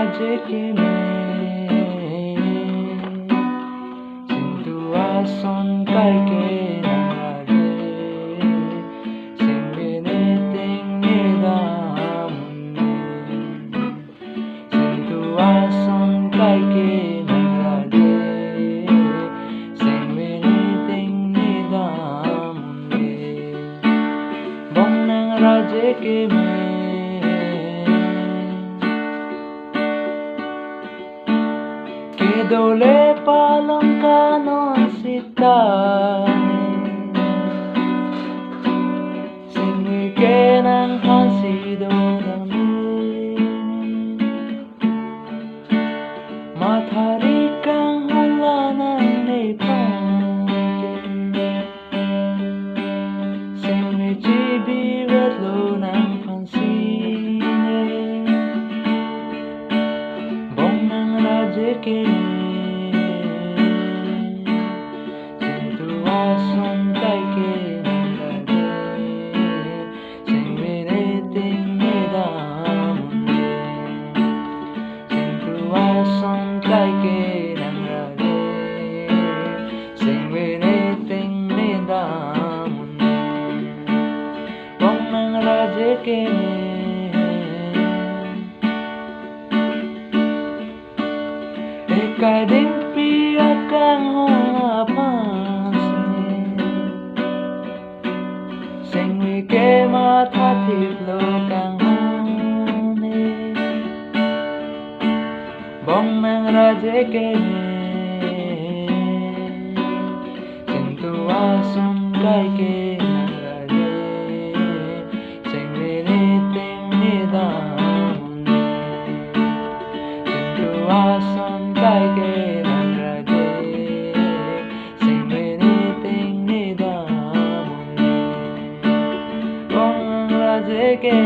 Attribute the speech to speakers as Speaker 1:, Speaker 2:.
Speaker 1: राज्य के में Sintuason kay kinangade Singbiniting nidamunne Sintuason kay kinangade Singbiniting nidamunne Bong nang radye ke me Ke dole palang kanon sitane Singwi ke nang hansido namin Matahari kang hula ng nipangke Singwi chibi retlo ng pansine Bong nang radye ke Sintuason kay kinangade Singbiniting nidamunne Sintuason kay kinangade Singbiniting nidamunne Bong nang radye ke Ika'y dimpi akang humapansin Singwi ke matatiplo kang huni Bong nang radye ke Sintuason kay kinangade Singbiniting nidamunne Sintuason kay kinangade Singbiniting nidamunne Bong nang radye ke